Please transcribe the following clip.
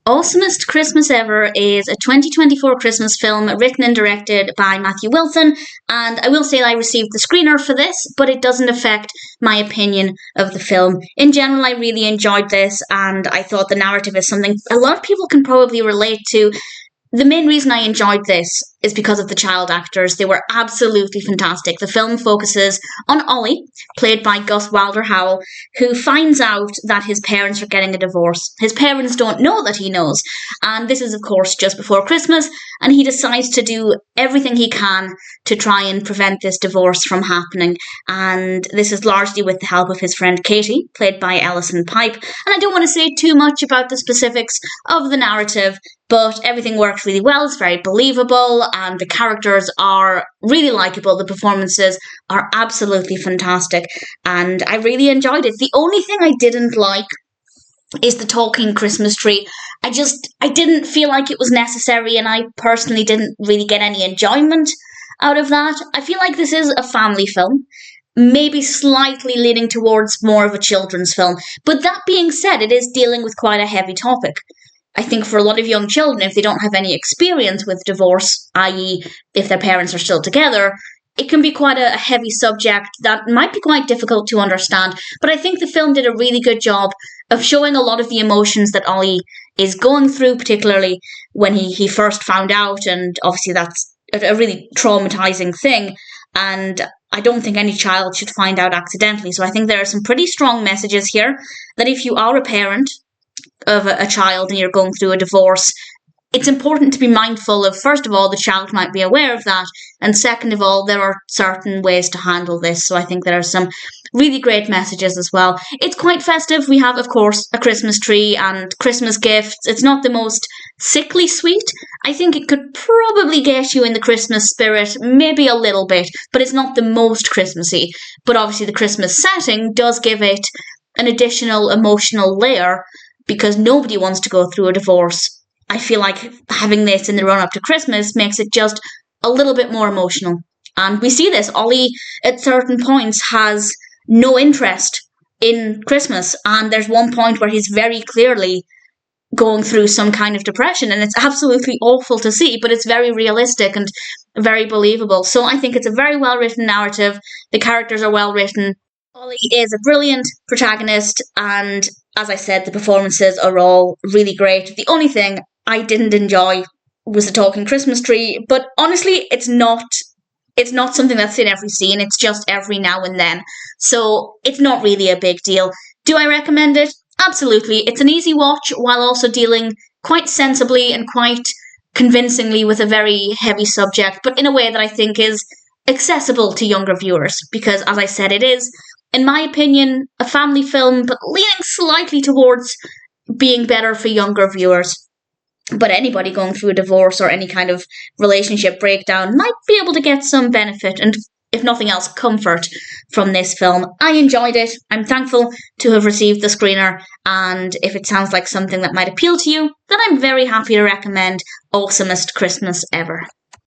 Awesomest Christmas Ever is a 2024 Christmas film written and directed by Matthew Wilson, and I will say I received the screener for this, but it doesn't affect my opinion of the film. In general, I really enjoyed this, and I thought the narrative is something a lot of people can probably relate to. The main reason I enjoyed this is because of the child actors. They were absolutely fantastic. The film focuses on Ollie, played by Gus Wilder Howell, who finds out that his parents are getting a divorce. His parents don't know that he knows. And this is, of course, just before Christmas, and he decides to do everything he can to try and prevent this divorce from happening. And this is largely with the help of his friend Carie, played by Ellison. And I don't want to say too much about the specifics of the narrative, but everything works really well. It's very believable, and the characters are really likeable. The performances are absolutely fantastic, and I really enjoyed it. The only thing I didn't like is the talking Christmas tree. I didn't feel like it was necessary, and I personally didn't really get any enjoyment out of that. I feel like this is a family film, maybe slightly leaning towards more of a children's film. But that being said, it is dealing with quite a heavy topic. I think for a lot of young children, if they don't have any experience with divorce, i.e. if their parents are still together, it can be quite a heavy subject that might be quite difficult to understand. But I think the film did a really good job of showing a lot of the emotions that Ollie is going through, particularly when he first found out, and obviously that's a really traumatizing thing, and I don't think any child should find out accidentally. So I think there are some pretty strong messages here that if you are a parent of a child and you're going through a divorce, it's important to be mindful of, first of all, the child might be aware of that, and second of all, there are certain ways to handle this. So I think there are some really great messages as well. It's quite festive. We have, of course, a Christmas tree and Christmas gifts. It's not the most sickly sweet. I think it could probably get you in the Christmas spirit, maybe a little bit, but it's not the most Christmassy. But obviously the Christmas setting does give it an additional emotional layer, because nobody wants to go through a divorce. I feel like having this in the run-up to Christmas makes it just a little bit more emotional. And we see this. Ollie, at certain points, has no interest in Christmas. And there's one point where he's very clearly going through some kind of depression. And it's absolutely awful to see, but it's very realistic and very believable. So I think it's a very well-written narrative. The characters are well-written. Ollie is a brilliant protagonist, and as I said, the performances are all really great. The only thing I didn't enjoy was the talking Christmas tree, but honestly, it's not something that's in every scene. It's just every now and then. So it's not really a big deal. Do I recommend it? Absolutely. It's an easy watch while also dealing quite sensibly and quite convincingly with a very heavy subject, but in a way that I think is accessible to younger viewers, because as I said, it is, in my opinion, a family film, but leaning slightly towards being better for younger viewers. But anybody going through a divorce or any kind of relationship breakdown might be able to get some benefit and, if nothing else, comfort from this film. I enjoyed it. I'm thankful to have received the screener, and if it sounds like something that might appeal to you, then I'm very happy to recommend Awesomest Christmas Ever.